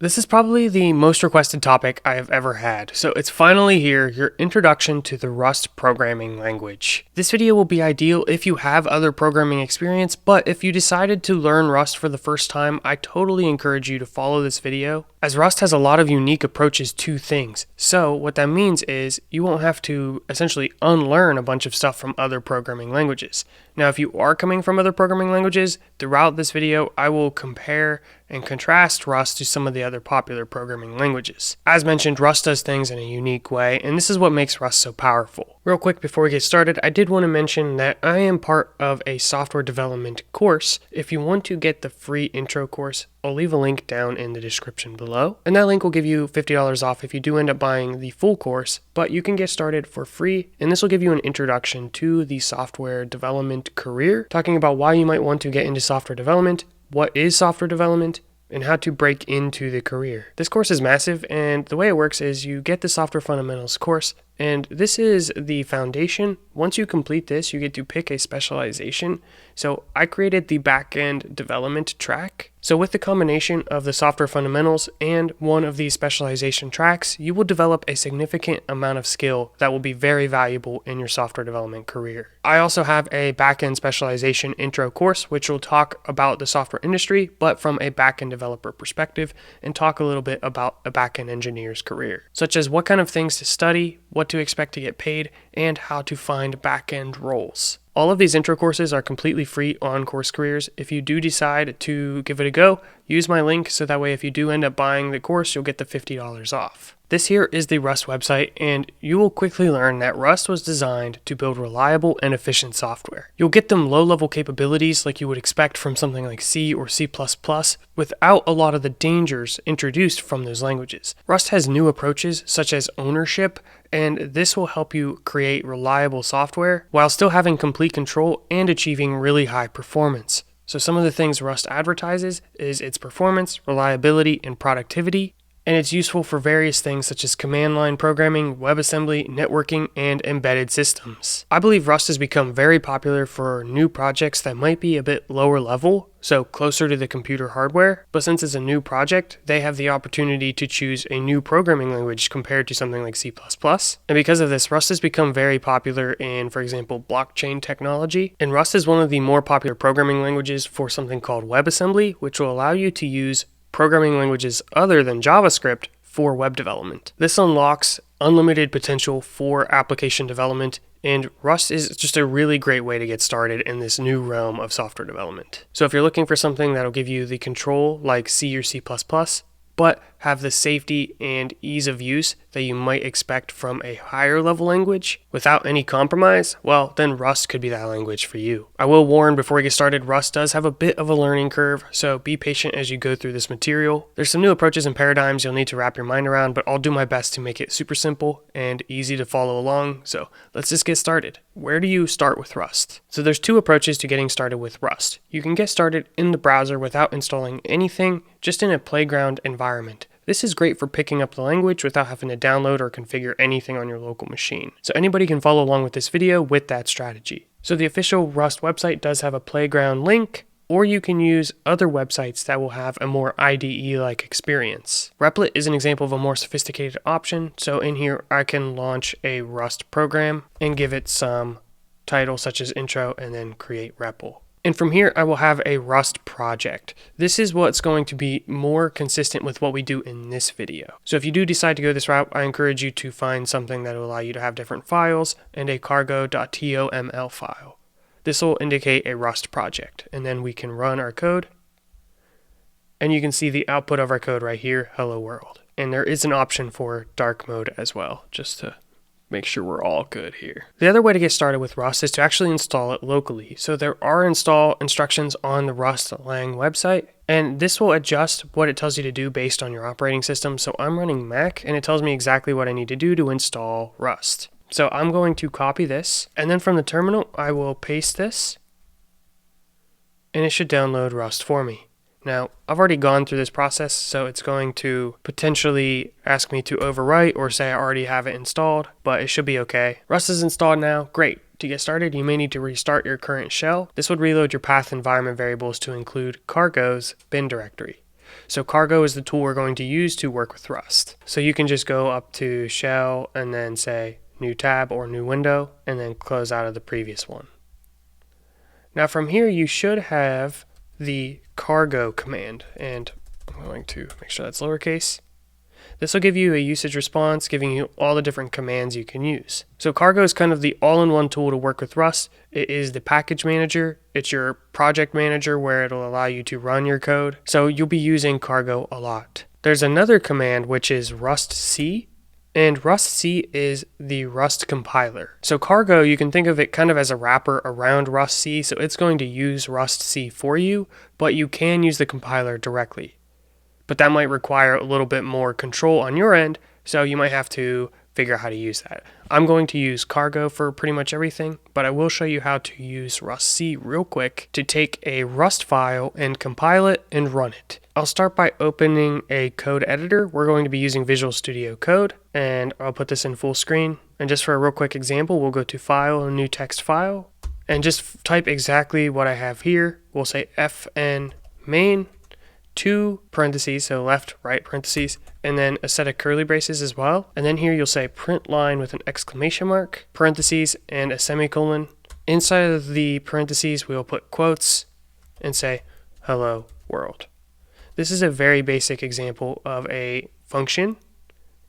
This is probably the most requested topic I have ever had, so it's finally here, your introduction to the Rust programming language. This video will be ideal if you have other programming experience, but if you decided to learn Rust for the first time, I totally encourage you to follow this video, as Rust has a lot of unique approaches to things. So what that means is you won't have to essentially unlearn a bunch of stuff from other programming languages. Now, if you are coming from other programming languages, throughout this video, I will compare and contrast Rust to some of the other popular programming languages. As mentioned, Rust does things in a unique way, and this is what makes Rust so powerful. Real quick before we get started, I did want to mention that I am part of a software development course. If you want to get the free intro course, I'll leave a link down in the description below, and that link will give you $50 off if you do end up buying the full course, but you can get started for free, and this will give you an introduction to the software development career, talking about why you might want to get into software development, what is software development, and how to break into the career. This course is massive, and the way it works is you get the software fundamentals course, and this is the foundation. Once you complete this, you get to pick a specialization. So I created the backend development track. So with the combination of the software fundamentals and one of these specialization tracks, you will develop a significant amount of skill that will be very valuable in your software development career. I also have a backend specialization intro course, which will talk about the software industry, but from a backend developer perspective, and talk a little bit about a backend engineer's career, such as what kind of things to study, what to expect to get paid, and how to find backend roles. All of these intro courses are completely free on Course Careers. If you do decide to give it a go, use my link so that way if you do end up buying the course, you'll get the $50 off. This here is the Rust website, and you will quickly learn that Rust was designed to build reliable and efficient software. You'll get them low-level capabilities like you would expect from something like C or C++ without a lot of the dangers introduced from those languages. Rust has new approaches such as ownership, and this will help you create reliable software while still having complete control and achieving really high performance. So some of the things Rust advertises is its performance, reliability, and productivity, and it's useful for various things such as command line programming, WebAssembly, networking, and embedded systems. I believe Rust has become very popular for new projects that might be a bit lower level, so closer to the computer hardware, but since it's a new project, they have the opportunity to choose a new programming language compared to something like C++. And because of this, Rust has become very popular in, for example, blockchain technology, and Rust is one of the more popular programming languages for something called WebAssembly, which will allow you to use programming languages other than JavaScript for web development. This unlocks unlimited potential for application development, and Rust is just a really great way to get started in this new realm of software development. So if you're looking for something that'll give you the control like C or C++, but have the safety and ease of use that you might expect from a higher level language without any compromise, well, then Rust could be that language for you. I will warn before we get started, Rust does have a bit of a learning curve, so be patient as you go through this material. There's some new approaches and paradigms you'll need to wrap your mind around, but I'll do my best to make it super simple and easy to follow along. So let's just get started. Where do you start with Rust? So there's two approaches to getting started with Rust. You can get started in the browser without installing anything, just in a playground environment. This is great for picking up the language without having to download or configure anything on your local machine. So anybody can follow along with this video with that strategy. So the official Rust website does have a playground link, or you can use other websites that will have a more IDE-like experience. Replit is an example of a more sophisticated option, so in here I can launch a Rust program and give it some title such as intro and then create REPL. And from here, I will have a Rust project. This is what's going to be more consistent with what we do in this video. So if you do decide to go this route, I encourage you to find something that will allow you to have different files and a cargo.toml file. This will indicate a Rust project, and then we can run our code. And you can see the output of our code right here, hello world. And there is an option for dark mode as well, just to make sure we're all good here. The other way to get started with Rust is to actually install it locally. So there are install instructions on the Rust Lang website, and this will adjust what it tells you to do based on your operating system. So I'm running Mac, and it tells me exactly what I need to do to install Rust. So I'm going to copy this, and then from the terminal, I will paste this, and it should download Rust for me. Now, I've already gone through this process, so it's going to potentially ask me to overwrite or say I already have it installed, but it should be okay. Rust is installed now. Great. To get started, you may need to restart your current shell. This would reload your path environment variables to include cargo's bin directory. So cargo is the tool we're going to use to work with Rust. So you can just go up to shell and then say new tab or new window and then close out of the previous one. Now from here you should have the cargo command, and I'm going to make sure that's lowercase. This will give you a usage response, giving you all the different commands you can use. So cargo is kind of the all-in-one tool to work with Rust. It is the package manager. It's your project manager where it'll allow you to run your code. So you'll be using cargo a lot. There's another command which is rustc, and rustc is the Rust compiler. So cargo, you can think of it kind of as a wrapper around rustc, so it's going to use rustc for you, but you can use the compiler directly. But that might require a little bit more control on your end, so you might have to figure out how to use that. I'm going to use cargo for pretty much everything, but I will show you how to use rustc real quick to take a Rust file and compile it and run it. I'll start by opening a code editor. We're going to be using Visual Studio Code, and I'll put this in full screen. And just for a real quick example, we'll go to File, a new text file, and just type exactly what I have here. We'll say fn main, 2 parentheses, so left, right parentheses, and then a set of curly braces as well. And then here you'll say print line with an exclamation mark, parentheses, and a semicolon. Inside of the parentheses, we'll put quotes and say hello world. This is a very basic example of a function.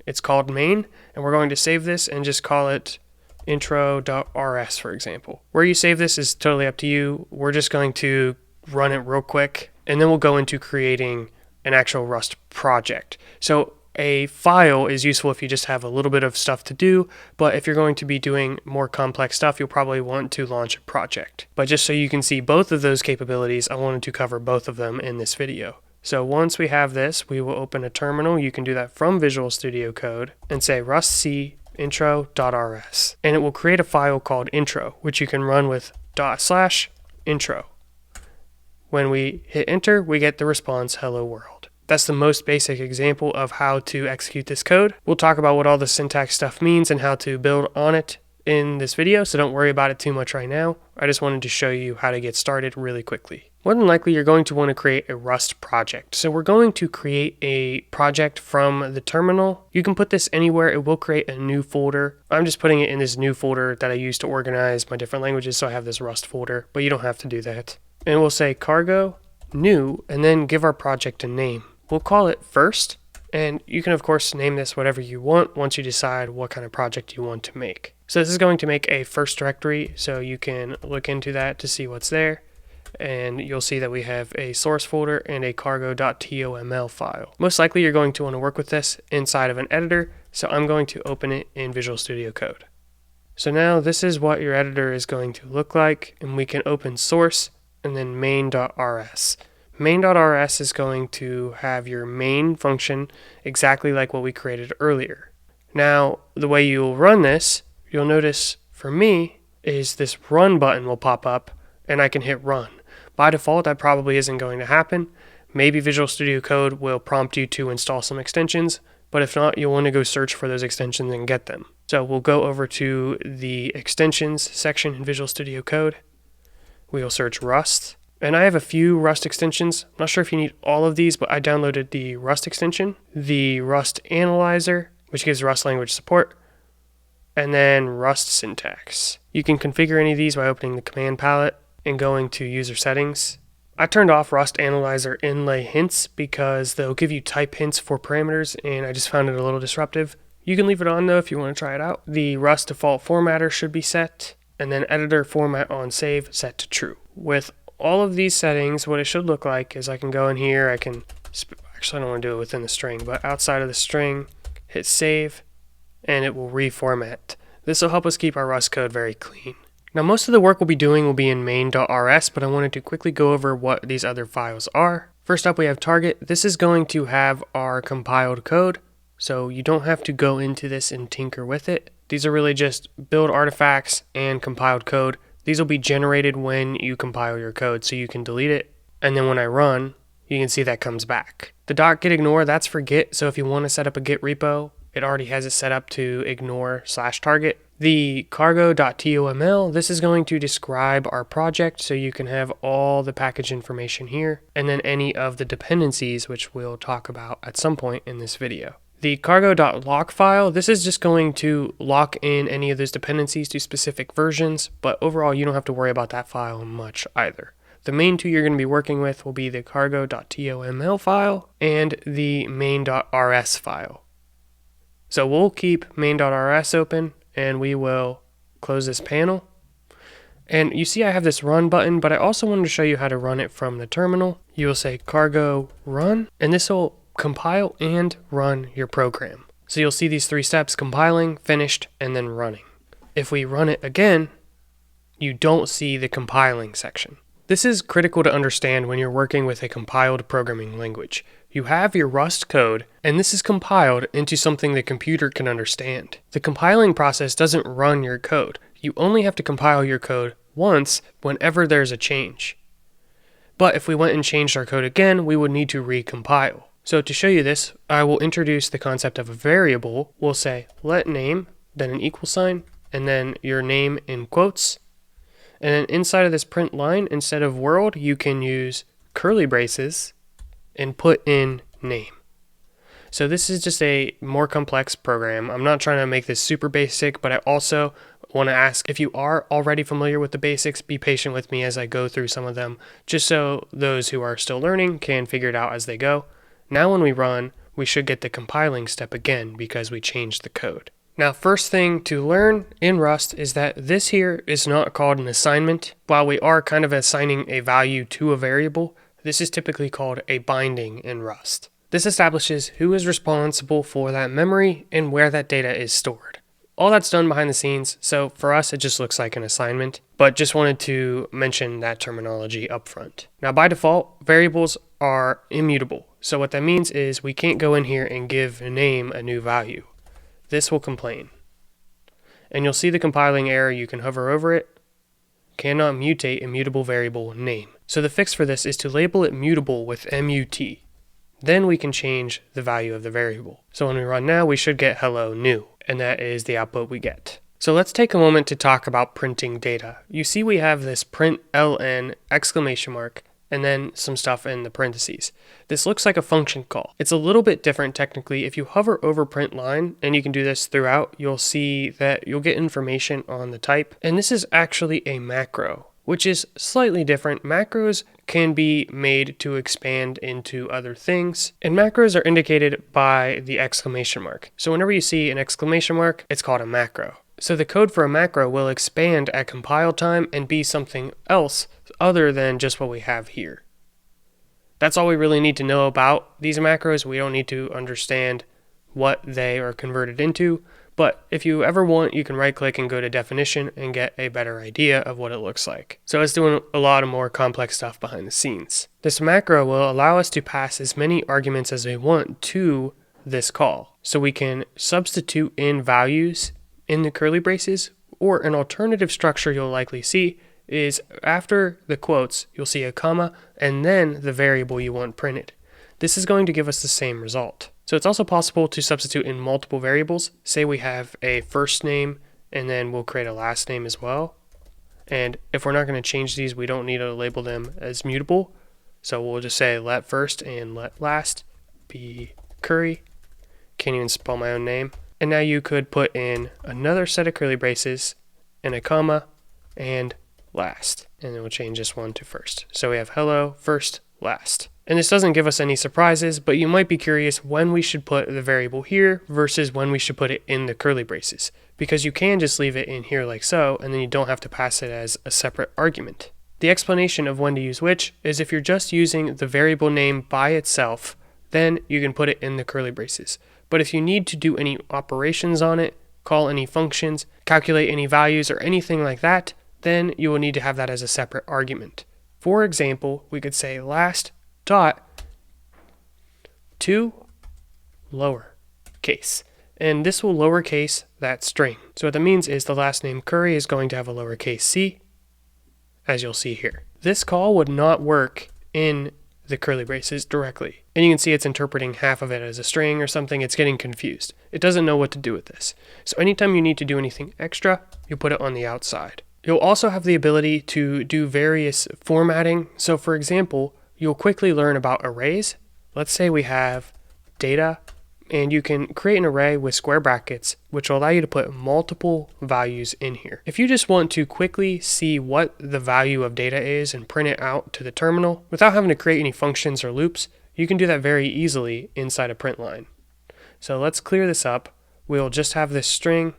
It's called main, and we're going to save this and just call it intro.rs, for example. Where you save this is totally up to you. We're just going to run it real quick, and then we'll go into creating an actual Rust project. So a file is useful if you just have a little bit of stuff to do, but if you're going to be doing more complex stuff, you'll probably want to launch a project. But just so you can see both of those capabilities, I wanted to cover both of them in this video. So once we have this, we will open a terminal. You can do that from Visual Studio Code and say rustc intro.rs, and it will create a file called intro, which you can run with /intro. When we hit enter, we get the response hello world. That's the most basic example of how to execute this code. We'll talk about what all the syntax stuff means and how to build on it in this video, so don't worry about it too much right now. I just wanted to show you how to get started really quickly. More than likely, you're going to want to create a Rust project. So we're going to create a project from the terminal. You can put this anywhere. It will create a new folder. I'm just putting it in this new folder that I use to organize my different languages, so I have this Rust folder, but you don't have to do that. And we'll say cargo, new, and then give our project a name. We'll call it first, and you can of course name this whatever you want once you decide what kind of project you want to make. So this is going to make a first directory, so you can look into that to see what's there. And you'll see that we have a source folder and a cargo.toml file. Most likely you're going to want to work with this inside of an editor, so I'm going to open it in Visual Studio Code. So now this is what your editor is going to look like, and we can open source and then main.rs. Main.rs is going to have your main function exactly like what we created earlier. Now, the way you'll run this, you'll notice for me is this run button will pop up and I can hit run. By default, that probably isn't going to happen. Maybe Visual Studio Code will prompt you to install some extensions, but if not, you'll want to go search for those extensions and get them. So we'll go over to the extensions section in Visual Studio Code. We'll search Rust. And I have a few Rust extensions. I'm not sure if you need all of these, but I downloaded the Rust extension, the Rust Analyzer, which gives Rust language support, and then Rust syntax. You can configure any of these by opening the command palette and going to user settings. I turned off Rust Analyzer inlay hints because they'll give you type hints for parameters, and I just found it a little disruptive. You can leave it on though if you want to try it out. The Rust default formatter should be set, and then editor format on save set to true. With all of these settings, what it should look like is I can go in here, actually I don't want to do it within the string, but outside of the string, hit save, and it will reformat. This will help us keep our Rust code very clean. Now most of the work we'll be doing will be in main.rs, but I wanted to quickly go over what these other files are. First up we have target. This is going to have our compiled code, so you don't have to go into this and tinker with it. These are really just build artifacts and compiled code. These will be generated when you compile your code, so you can delete it, and then when I run, you can see that comes back. The .git ignore, that's for Git, so if you want to set up a Git repo, it already has it set up to ignore /target. The cargo.toml, this is going to describe our project so you can have all the package information here, and then any of the dependencies, which we'll talk about at some point in this video. The cargo.lock file, this is just going to lock in any of those dependencies to specific versions, but overall you don't have to worry about that file much either. The main two you're going to be working with will be the cargo.toml file and the main.rs file. So we'll keep main.rs open, and we will close this panel. And you see I have this run button, but I also wanted to show you how to run it from the terminal. You will say cargo run, and this will compile and run your program. So you'll see these 3 steps: compiling, finished, and then running. If we run it again, you don't see the compiling section. This is critical to understand when you're working with a compiled programming language. You have your Rust code, and this is compiled into something the computer can understand. The compiling process doesn't run your code. You only have to compile your code once whenever there's a change. But if we went and changed our code again, we would need to recompile. So to show you this, I will introduce the concept of a variable. We'll say let name, then an equal sign, and then your name in quotes. And then inside of this print line, instead of world, you can use curly braces and put in name. So this is just a more complex program. I'm not trying to make this super basic, but I also want to ask, if you are already familiar with the basics, be patient with me as I go through some of them, just so those who are still learning can figure it out as they go. Now when we run, we should get the compiling step again because we changed the code. Now, first thing to learn in Rust is that this here is not called an assignment. While we are kind of assigning a value to a variable, this is typically called a binding in Rust. This establishes who is responsible for that memory and where that data is stored. All that's done behind the scenes, so for us it just looks like an assignment, but just wanted to mention that terminology up front. Now by default, variables are immutable. So what that means is we can't go in here and give a name a new value. This will complain. And you'll see the compiling error. You can hover over it. Cannot mutate immutable variable name. So the fix for this is to label it mutable with MUT. Then we can change the value of the variable. So when we run now, we should get hello new, and that is the output we get. So let's take a moment to talk about printing data. You see we have this print ln exclamation mark and then some stuff in the parentheses. This looks like a function call. It's a little bit different technically. If you hover over print line, and you can do this throughout, you'll see that you'll get information on the type. And this is actually a macro, which is slightly different. Macros can be made to expand into other things, and macros are indicated by the exclamation mark. So whenever you see an exclamation mark, it's called a macro. So the code for a macro will expand at compile time and be something else other than just what we have here. That's all we really need to know about these macros. We don't need to understand what they are converted into, but if you ever want, you can right click and go to definition and get a better idea of what it looks like. So it's doing a lot of more complex stuff behind the scenes. This macro will allow us to pass as many arguments as we want to this call. So we can substitute in values in the curly braces, or an alternative structure you'll likely see is after the quotes, you'll see a comma and then the variable you want printed. This is going to give us the same result. So it's also possible to substitute in multiple variables. Say we have a first name and then we'll create a last name as well. And if we're not going to change these, we don't need to label them as mutable. So we'll just say let first and let last be Curry. Can't even spell my own name. And now you could put in another set of curly braces and a comma and last. And then we'll change this one to first. So we have hello, first, last. And this doesn't give us any surprises, but you might be curious when we should put the variable here versus when we should put it in the curly braces. Because you can just leave it in here like so, and then you don't have to pass it as a separate argument. The explanation of when to use which is if you're just using the variable name by itself, then you can put it in the curly braces. But if you need to do any operations on it, call any functions, calculate any values or anything like that, then you will need to have that as a separate argument. For example, we could say last dot to lower case. And this will lowercase that string. So what that means is the last name Curry is going to have a lowercase c, as you'll see here. This call would not work in the curly braces directly. And you can see it's interpreting half of it as a string or something. It's getting confused. It doesn't know what to do with this. So anytime you need to do anything extra, you put it on the outside. You'll also have the ability to do various formatting. So for example, you'll quickly learn about arrays. Let's say we have data, and you can create an array with square brackets, which will allow you to put multiple values in here. If you just want to quickly see what the value of data is and print it out to the terminal without having to create any functions or loops, you can do that very easily inside a print line. So let's clear this up. We'll just have this string,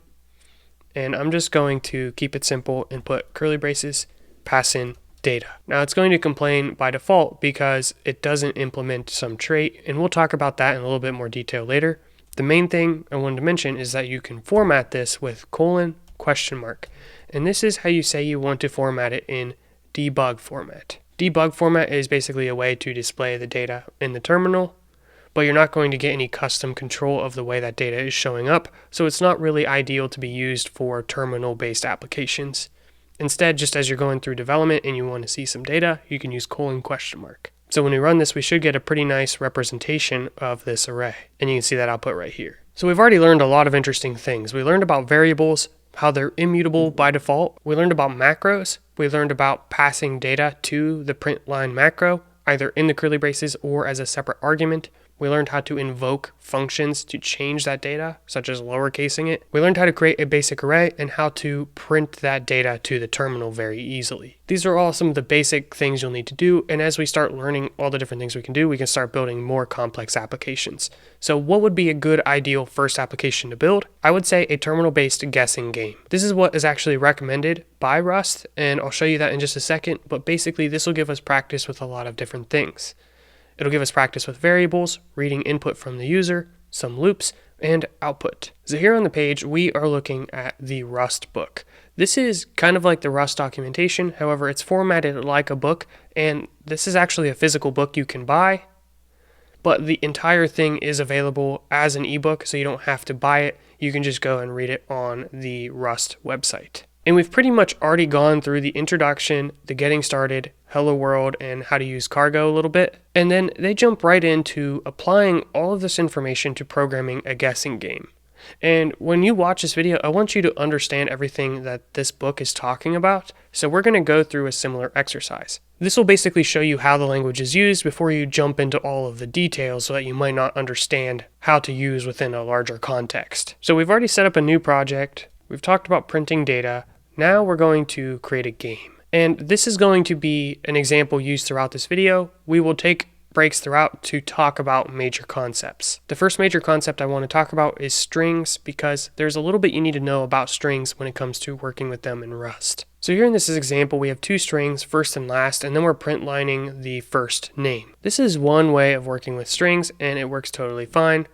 and I'm just going to keep it simple and put curly braces, pass in data. Now it's going to complain by default because it doesn't implement some trait, and we'll talk about that in a little bit more detail later. The main thing I wanted to mention is that you can format this with : and this is how you say you want to format it in debug format. Debug format is basically a way to display the data in the terminal, but you're not going to get any custom control of the way that data is showing up, so it's not really ideal to be used for terminal-based applications. Instead, just as you're going through development and you want to see some data, you can use : So when we run this, we should get a pretty nice representation of this array. And you can see that output right here. So we've already learned a lot of interesting things. We learned about variables, how they're immutable by default. We learned about macros. We learned about passing data to the print line macro, either in the curly braces or as a separate argument. We learned how to invoke functions to change that data, such as lowercasing it. We learned how to create a basic array and how to print that data to the terminal very easily. These are all some of the basic things you'll need to do, and as we start learning all the different things we can do, we can start building more complex applications. So what would be a good ideal first application to build? I would say a terminal-based guessing game. This is what is actually recommended by Rust, and I'll show you that in just a second, but basically this will give us practice with a lot of different things. It'll give us practice with variables, reading input from the user, some loops, and output. So here on the page, we are looking at the Rust book. This is kind of like the Rust documentation, however, it's formatted like a book, and this is actually a physical book you can buy, but the entire thing is available as an ebook, so you don't have to buy it. You can just go and read it on the Rust website. And we've pretty much already gone through the introduction, the getting started, hello world, and how to use cargo a little bit. And then they jump right into applying all of this information to programming a guessing game. And when you watch this video, I want you to understand everything that this book is talking about. So we're going to go through a similar exercise. This will basically show you how the language is used before you jump into all of the details so that you might not understand how to use within a larger context. So we've already set up a new project. We've talked about printing data. Now we're going to create a game. And this is going to be an example used throughout this video. We will take breaks throughout to talk about major concepts. The first major concept I want to talk about is strings, because there's a little bit you need to know about strings when it comes to working with them in Rust. So here in this example, we have two strings, first and last, and then we're print lining the first name. This is one way of working with strings, and it works totally fine.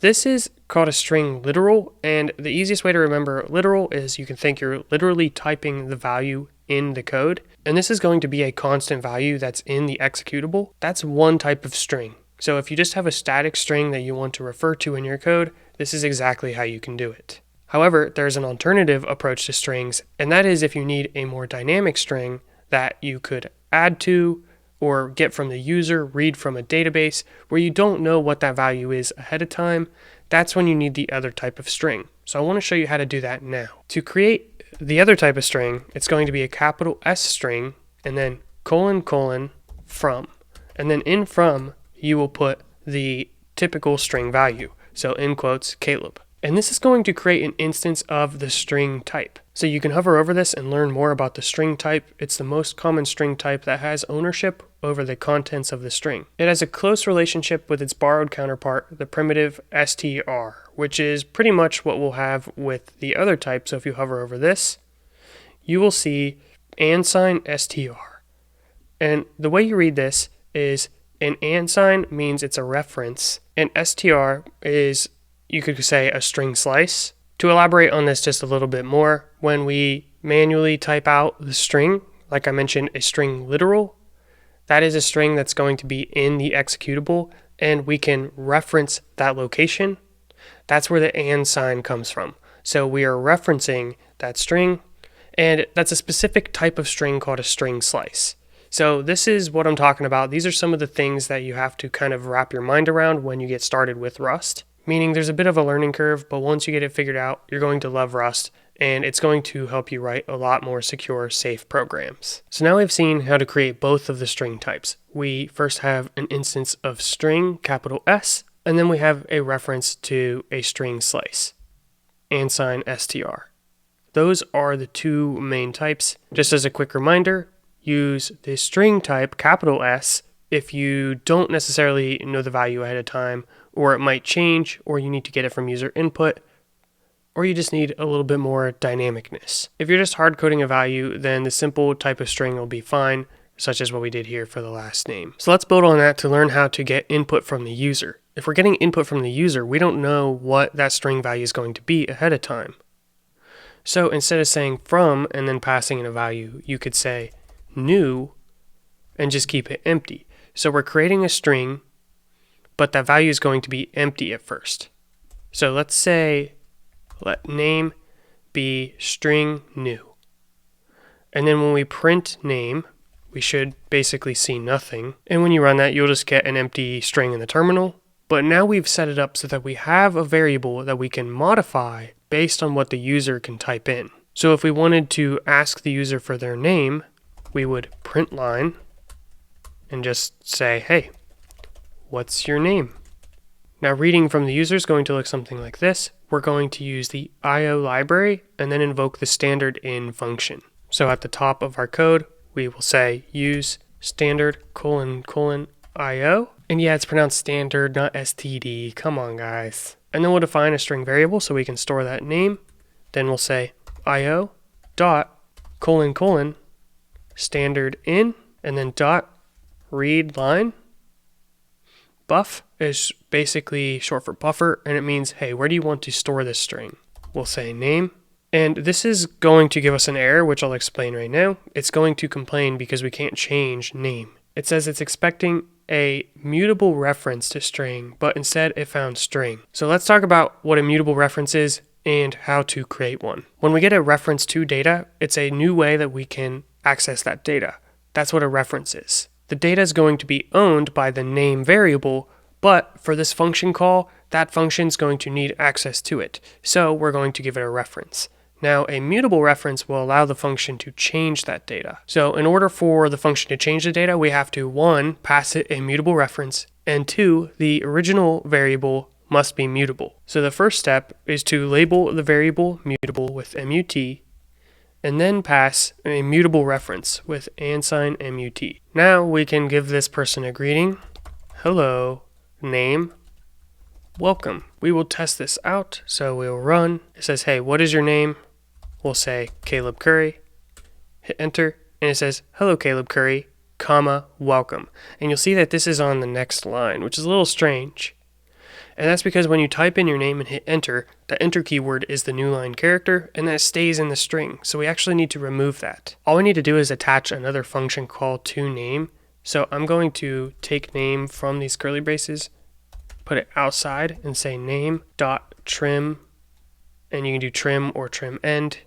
This is called a string literal, and the easiest way to remember literal is you can think you're literally typing the value in the code, and this is going to be a constant value that's in the executable. That's one type of string. So if you just have a static string that you want to refer to in your code, this is exactly how you can do it. However, there's an alternative approach to strings, and that is if you need a more dynamic string that you could add to or get from the user, read from a database where you don't know what that value is ahead of time, that's when you need the other type of string. So I want to show you how to do that now. To create the other type of string, it's going to be a capital S string and then : from. And then in from, you will put the typical string value. So in quotes, Caleb. And this is going to create an instance of the string type. So you can hover over this and learn more about the string type. It's the most common string type that has ownership over the contents of the string. It has a close relationship with its borrowed counterpart, the primitive str, which is pretty much what we'll have with the other type. So if you hover over this, you will see $str. And the way you read this is an $& means it's a reference, and str is, you could say, a string slice. To elaborate on this just a little bit more, when we manually type out the string, like I mentioned, a string literal, that is a string that's going to be in the executable, and we can reference that location. That's where the and sign comes from. So we are referencing that string, and that's a specific type of string called a string slice. So this is what I'm talking about. These are some of the things that you have to kind of wrap your mind around when you get started with Rust. Meaning there's a bit of a learning curve, but once you get it figured out, you're going to love Rust, and it's going to help you write a lot more secure, safe programs. So now we've seen how to create both of the string types. We first have an instance of string, capital S, and then we have a reference to a string slice, $str. Those are the two main types. Just as a quick reminder, use the string type, capital S, if you don't necessarily know the value ahead of time, or it might change, or you need to get it from user input, or you just need a little bit more dynamicness. If you're just hard coding a value, then the simple type of string will be fine, such as what we did here for the last name. So let's build on that to learn how to get input from the user. If we're getting input from the user, we don't know what that string value is going to be ahead of time. So instead of saying from and then passing in a value, you could say new and just keep it empty. So we're creating a string, but that value is going to be empty at first. So let's say let name be string new. And then when we print name, we should basically see nothing. And when you run that, you'll just get an empty string in the terminal. But now we've set it up so that we have a variable that we can modify based on what the user can type in. So if we wanted to ask the user for their name, we would print line and just say, hey, what's your name? Now reading from the user is going to look something like this. We're going to use the IO library and then invoke the standard in function. So at the top of our code, we will say use standard : IO. And yeah, it's pronounced standard, not STD. Come on, guys. And then we'll define a string variable so we can store that name. Then we'll say IO dot : standard in, and then dot read line. Buff is basically short for buffer, and it means, hey, where do you want to store this string? We'll say name. And this is going to give us an error, which I'll explain right now. It's going to complain because we can't change name. It says it's expecting a mutable reference to string, but instead it found string. So let's talk about what a mutable reference is and how to create one. When we get a reference to data, it's a new way that we can access that data. That's what a reference is. The data is going to be owned by the name variable, but for this function call, that function is going to need access to it. So we're going to give it a reference. Now, a mutable reference will allow the function to change that data. So in order for the function to change the data, we have to, 1, pass it a mutable reference, and 2, the original variable must be mutable. So the first step is to label the variable mutable with MUT, and then pass a mutable reference with $MUT. Now we can give this person a greeting. Hello, name, welcome. We will test this out, so we'll run. It says, hey, what is your name? We'll say Caleb Curry, hit enter, and it says, hello Caleb Curry, comma, welcome. And you'll see that this is on the next line, which is a little strange. And that's because when you type in your name and hit enter, the enter keyword is the new line character, and that stays in the string. So we actually need to remove that. All we need to do is attach another function called toName. So I'm going to take name from these curly braces, put it outside, and say name.trim, and you can do trim or trim end.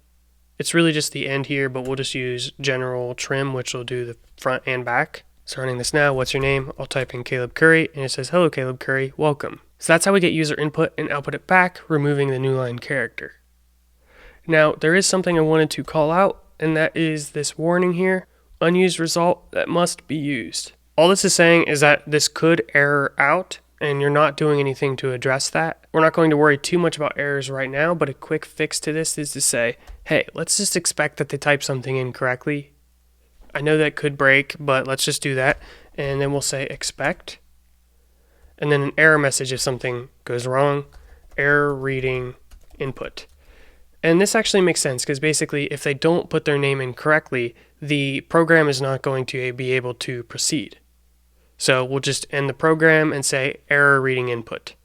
It's really just the end here, but we'll just use general trim, which will do the front and back. So running this now, what's your name? I'll type in Caleb Curry, and it says, hello Caleb Curry, welcome. So that's how we get user input and output it back, removing the new line character. Now, there is something I wanted to call out, and that is this warning here, unused result that must be used. All this is saying is that this could error out, and you're not doing anything to address that. We're not going to worry too much about errors right now, but a quick fix to this is to say, hey, let's just expect that they type something incorrectly. I know that could break, but let's just do that. And then we'll say expect. And then an error message if something goes wrong. Error reading input. And this actually makes sense because basically if they don't put their name in correctly, the program is not going to be able to proceed. So we'll just end the program and say error reading input.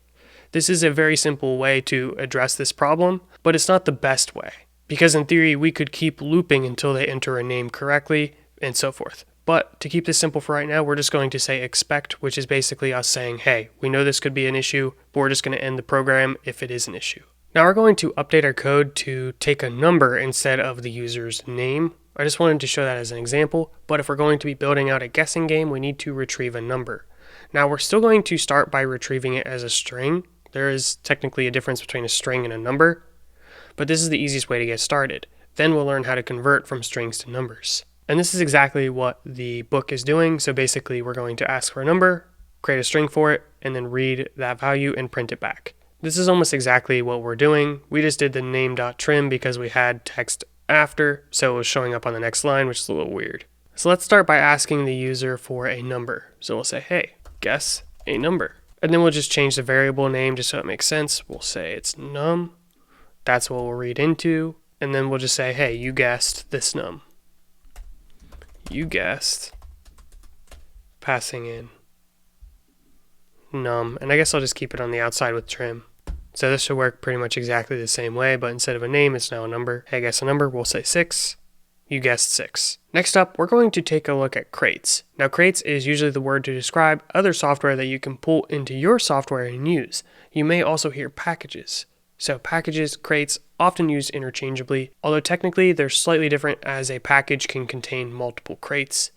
This is a very simple way to address this problem, but it's not the best way. Because in theory, we could keep looping until they enter a name correctly and so forth. But to keep this simple for right now, we're just going to say expect, which is basically us saying, hey, we know this could be an issue, but we're just going to end the program if it is an issue. Now we're going to update our code to take a number instead of the user's name. I just wanted to show that as an example, but if we're going to be building out a guessing game, we need to retrieve a number. Now we're still going to start by retrieving it as a string. There is technically a difference between a string and a number, but this is the easiest way to get started. Then we'll learn how to convert from strings to numbers. And this is exactly what the book is doing. So basically we're going to ask for a number, create a string for it, and then read that value and print it back. This is almost exactly what we're doing. We just did the name.trim because we had text after, so it was showing up on the next line, which is a little weird. So let's start by asking the user for a number. So we'll say, hey, guess a number. And then we'll just change the variable name just so it makes sense. We'll say it's num. That's what we'll read into. And then we'll just say, hey, you guessed this num. You guessed, passing in num. And I guess I'll just keep it on the outside with trim. So this should work pretty much exactly the same way, but instead of a name, it's now a number. Hey, guess a number, we'll say 6. You guessed 6. Next up, we're going to take a look at crates. Now, crates is usually the word to describe other software that you can pull into your software and use. You may also hear packages. So packages, crates, often used interchangeably, although technically they're slightly different as a package can contain multiple crates,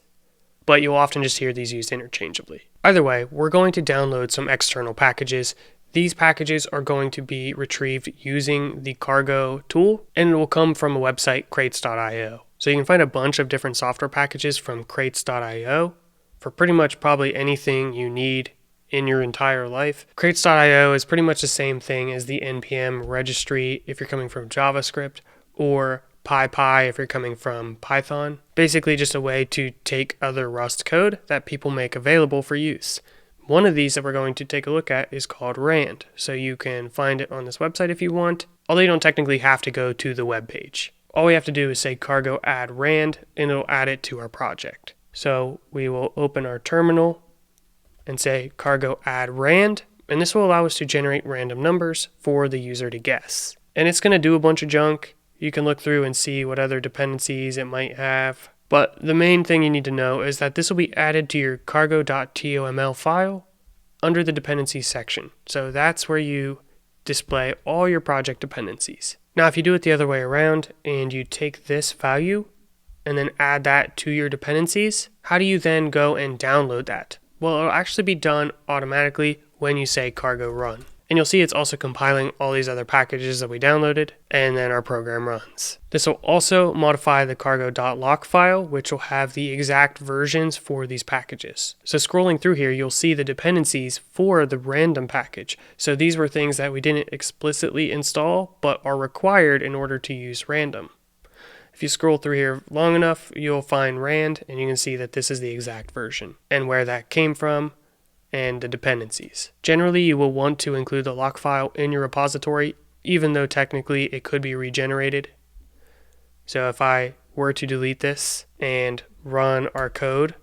but you'll often just hear these used interchangeably. Either way, we're going to download some external packages. These packages are going to be retrieved using the cargo tool, and it will come from a website, crates.io. So you can find a bunch of different software packages from crates.io for pretty much probably anything you need in your entire life. Crates.io is pretty much the same thing as the NPM registry if you're coming from JavaScript, or PyPy if you're coming from Python. Basically just a way to take other Rust code that people make available for use. One of these that we're going to take a look at is called Rand. So you can find it on this website if you want, although you don't technically have to go to the web page. All we have to do is say cargo add Rand, and it'll add it to our project. So we will open our terminal and say cargo add Rand, and this will allow us to generate random numbers for the user to guess. And it's going to do a bunch of junk. You can look through and see what other dependencies it might have. But the main thing you need to know is that this will be added to your cargo.toml file under the dependencies section. So that's where you display all your project dependencies. Now, if you do it the other way around and you take this value and then add that to your dependencies, how do you then go and download that? Well, it'll actually be done automatically when you say cargo run. And you'll see it's also compiling all these other packages that we downloaded, and then our program runs. This will also modify the cargo.lock file, which will have the exact versions for these packages. So scrolling through here, you'll see the dependencies for the random package. So these were things that we didn't explicitly install, but are required in order to use random. If you scroll through here long enough, you'll find Rand, and you can see that this is the exact version and where that came from, and the dependencies. Generally, you will want to include the lock file in your repository, even though technically it could be regenerated. So if I were to delete this and run our code,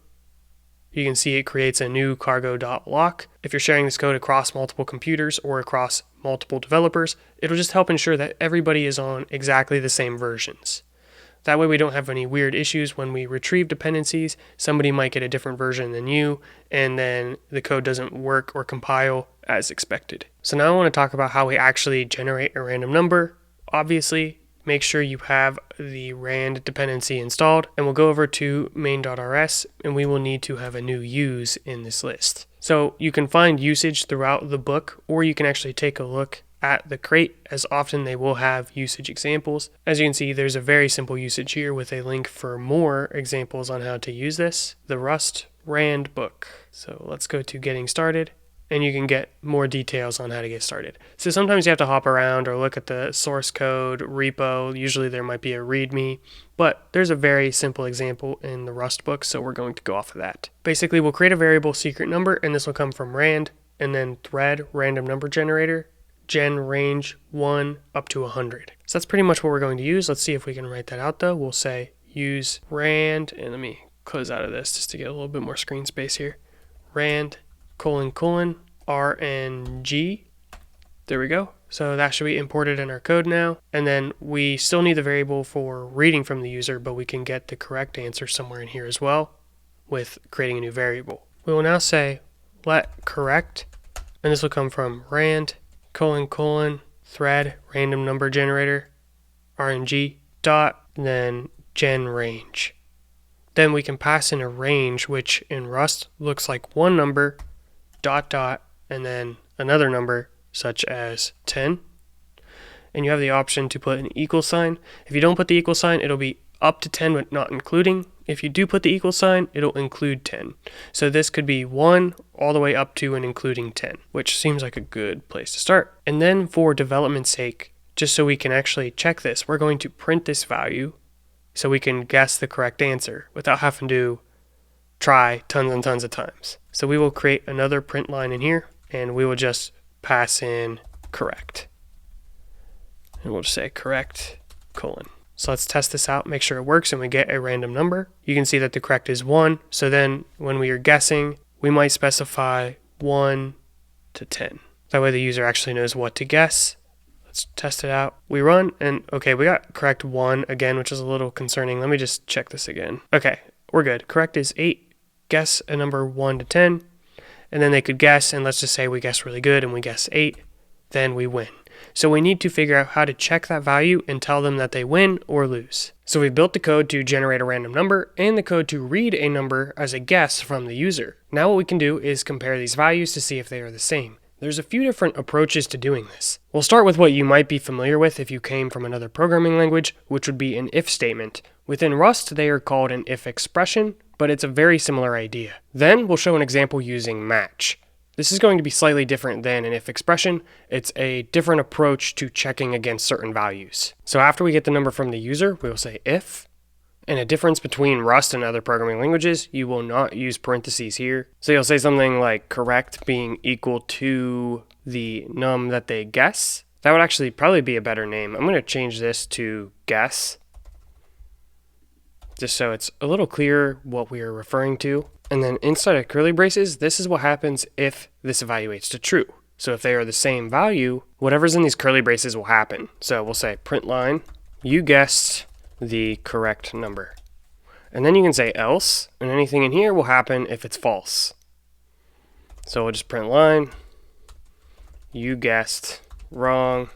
you can see it creates a new cargo.lock. If you're sharing this code across multiple computers or across multiple developers, it'll just help ensure that everybody is on exactly the same versions. That way we don't have any weird issues when we retrieve dependencies. Somebody might get a different version than you, and then the code doesn't work or compile as expected. So now I want to talk about how we actually generate a random number. Obviously, make sure you have the rand dependency installed, and we'll go over to main.rs, and we will need to have a new use in this list. So you can find usage throughout the book, or you can actually take a look at the crate, as often they will have usage examples. As you can see, there's a very simple usage here with a link for more examples on how to use this, the Rust Rand book. So let's go to getting started, and you can get more details on how to get started. So sometimes you have to hop around or look at the source code repo. Usually there might be a README, but there's a very simple example in the Rust book, so we're going to go off of that. Basically, we'll create a variable secret number, and this will come from Rand, and then thread random number generator, gen range 1 up to 100. So that's pretty much what we're going to use. Let's see if we can write that out though. We'll say use rand, and let me close out of this just to get a little bit more screen space here. Rand : RNG. There we go. So that should be imported in our code now. And then we still need the variable for reading from the user, but we can get the correct answer somewhere in here as well with creating a new variable. We will now say let correct, and this will come from rand : thread random number generator RNG dot, then gen range. Then we can pass in a range, which in Rust looks like one number, dot dot, and then another number, such as 10. And you have the option to put an equal sign. If you don't put the equal sign, it'll be up to 10 but not including. If you do put the equal sign, it'll include 10. So this could be 1 all the way up to and including 10, which seems like a good place to start. And then for development's sake, just so we can actually check this, we're going to print this value so we can guess the correct answer without having to try tons and tons of times. So we will create another print line in here, and we will just pass in correct. And we'll just say correct, colon. So let's test this out, make sure it works, and we get a random number. You can see that the correct is 1. So then when we are guessing, we might specify 1 to 10. That way the user actually knows what to guess. Let's test it out. We run, and okay, we got correct 1 again, which is a little concerning. Let me just check this again. Okay, we're good. Correct is 8. Guess a number 1 to 10. And then they could guess, and let's just say we guess really good and we guess 8. Then we win. So we need to figure out how to check that value and tell them that they win or lose. So we built the code to generate a random number and the code to read a number as a guess from the user. Now what we can do is compare these values to see if they are the same. There's a few different approaches to doing this. We'll start with what you might be familiar with if you came from another programming language, which would be an if statement. Within Rust, they are called an if expression, but it's a very similar idea. Then we'll show an example using match. This is going to be slightly different than an if expression. It's a different approach to checking against certain values. So after we get the number from the user, we will say if. And a difference between Rust and other programming languages, you will not use parentheses here. So you'll say something like correct being equal to the num that they guess. That would actually probably be a better name. I'm going to change this to guess, just so it's a little clearer what we are referring to. And then inside of curly braces, this is what happens if this evaluates to true. So if they are the same value, whatever's in these curly braces will happen. So we'll say print line, you guessed the correct number. And then you can say else, and anything in here will happen if it's false. So we'll just print line, you guessed wrong,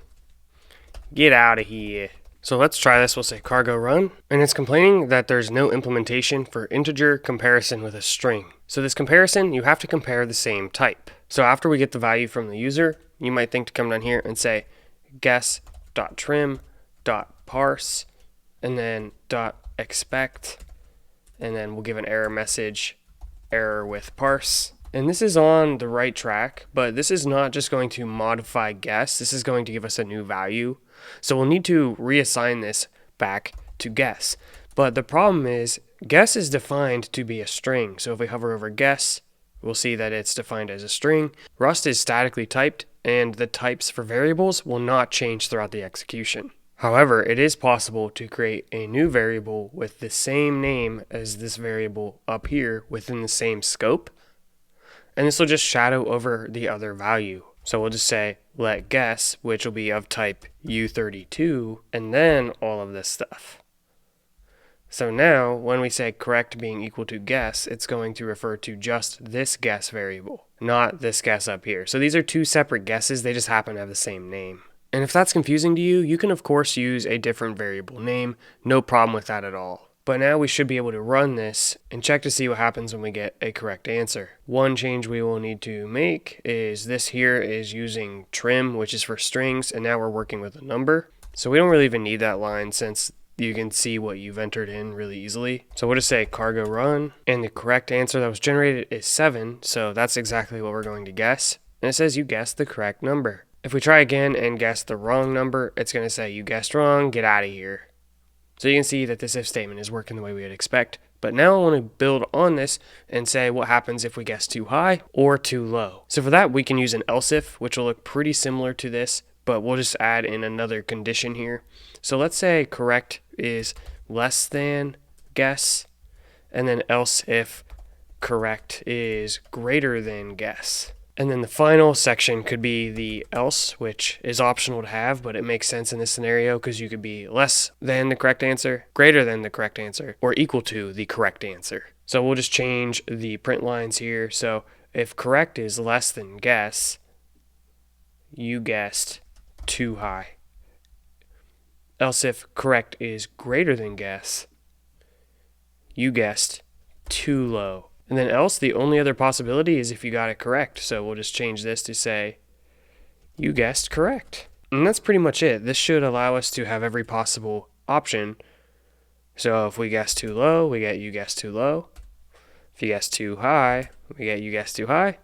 get out of here. So let's try this. We'll say cargo run, and it's complaining that there's no implementation for integer comparison with a string. So this comparison, you have to compare the same type. So after we get the value from the user, you might think to come down here and say guess.trim.parse, and then .expect, and then we'll give an error message, error with parse. And this is on the right track, but this is not just going to modify guess. This is going to give us a new value. So we'll need to reassign this back to guess. But the problem is guess is defined to be a string. So if we hover over guess, we'll see that it's defined as a string. Rust is statically typed, and the types for variables will not change throughout the execution. However, it is possible to create a new variable with the same name as this variable up here within the same scope. And this will just shadow over the other value. So we'll just say let guess, which will be of type U32, and then all of this stuff. So now when we say correct being equal to guess, it's going to refer to just this guess variable, not this guess up here. So these are two separate guesses, they just happen to have the same name. And if that's confusing to you, you can of course use a different variable name, no problem with that at all. But now we should be able to run this and check to see what happens when we get a correct answer. One change we will need to make is this here is using trim, which is for strings, and now we're working with a number. So we don't really even need that line since you can see what you've entered in really easily. So we'll just say cargo run, and the correct answer that was generated is 7, so that's exactly what we're going to guess. And it says you guessed the correct number. If we try again and guess the wrong number, it's going to say you guessed wrong, get out of here. So you can see that this if statement is working the way we would expect. But now I want to build on this and say what happens if we guess too high or too low. So for that, we can use an else if, which will look pretty similar to this, but we'll just add in another condition here. So let's say correct is less than guess, and then else if correct is greater than guess. And then the final section could be the else, which is optional to have, but it makes sense in this scenario because you could be less than the correct answer, greater than the correct answer, or equal to the correct answer. So we'll just change the print lines here. So if correct is less than guess, you guessed too high. Else if correct is greater than guess, you guessed too low. And then else, the only other possibility is if you got it correct. So we'll just change this to say, you guessed correct. And that's pretty much it. This should allow us to have every possible option. So if we guess too low, we get you guessed too low. If you guess too high, we get you guessed too high.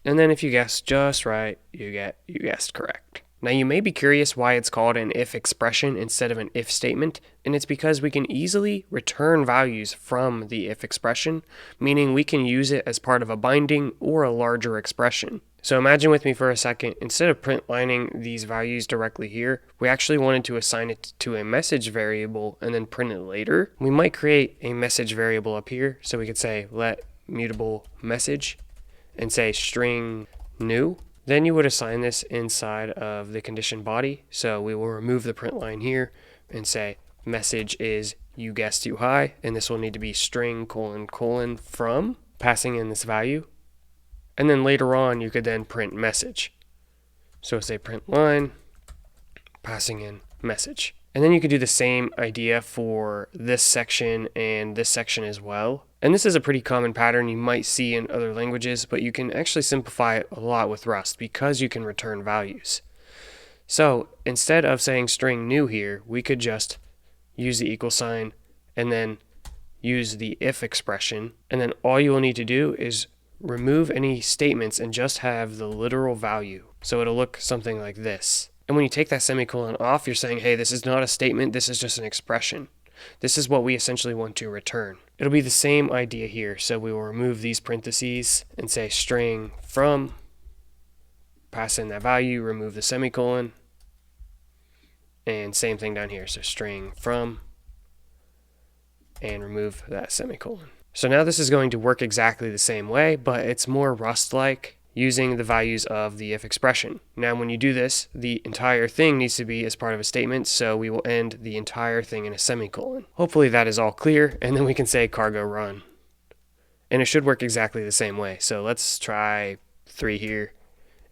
And then if you guess just right, you get you guessed correct. Now you may be curious why it's called an if expression instead of an if statement, and it's because we can easily return values from the if expression, meaning we can use it as part of a binding or a larger expression. So imagine with me for a second, instead of print lining these values directly here, we actually wanted to assign it to a message variable and then print it later. We might create a message variable up here, so we could say let mutable message and say string new. Then you would assign this inside of the condition body. So we will remove the print line here and say message is you guessed too high, and this will need to be string : from, passing in this value. And then later on you could then print message. So say print line, passing in message. And then you could do the same idea for this section and this section as well. And this is a pretty common pattern you might see in other languages, but you can actually simplify it a lot with Rust because you can return values. So instead of saying string new here, we could just use the equal sign and then use the if expression. And then all you will need to do is remove any statements and just have the literal value. So it'll look something like this. And when you take that semicolon off, you're saying, hey, this is not a statement, this is just an expression. This is what we essentially want to return. It'll be the same idea here. So we will remove these parentheses and say string from, pass in that value, remove the semicolon, and same thing down here. So string from, and remove that semicolon. So now this is going to work exactly the same way, but it's more Rust-like, using the values of the if expression. Now when you do this, the entire thing needs to be as part of a statement, so we will end the entire thing in a semicolon. Hopefully that is all clear, and then we can say cargo run. And it should work exactly the same way. So let's try 3 here,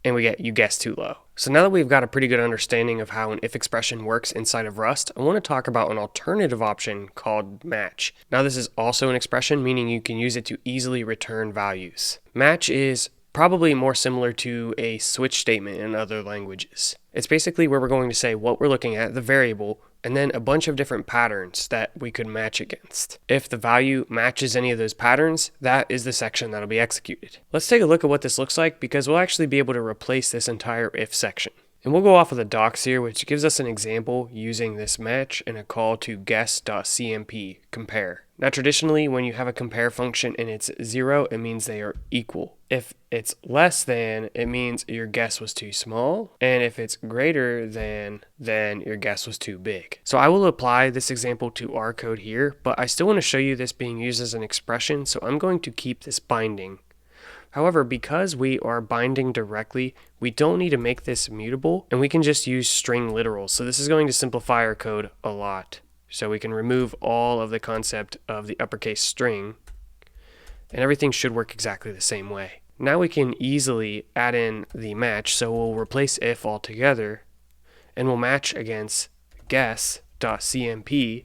and we get you guessed too low. So now that we've got a pretty good understanding of how an if expression works inside of Rust, I want to talk about an alternative option called match. Now this is also an expression, meaning you can use it to easily return values. Match is probably more similar to a switch statement in other languages. It's basically where we're going to say what we're looking at, the variable, and then a bunch of different patterns that we could match against. If the value matches any of those patterns, that is the section that'll be executed. Let's take a look at what this looks like because we'll actually be able to replace this entire if section. And we'll go off of the docs here, which gives us an example using this match and a call to guess.cmp compare. Now traditionally, when you have a compare function and it's 0, it means they are equal. If it's less than, it means your guess was too small. And if it's greater than, then your guess was too big. So I will apply this example to our code here, but I still want to show you this being used as an expression, so I'm going to keep this binding. However, because we are binding directly, we don't need to make this mutable, and we can just use string literals. So this is going to simplify our code a lot. So we can remove all of the concept of the uppercase string, and everything should work exactly the same way. Now we can easily add in the match, so we'll replace if altogether, and we'll match against guess.cmp,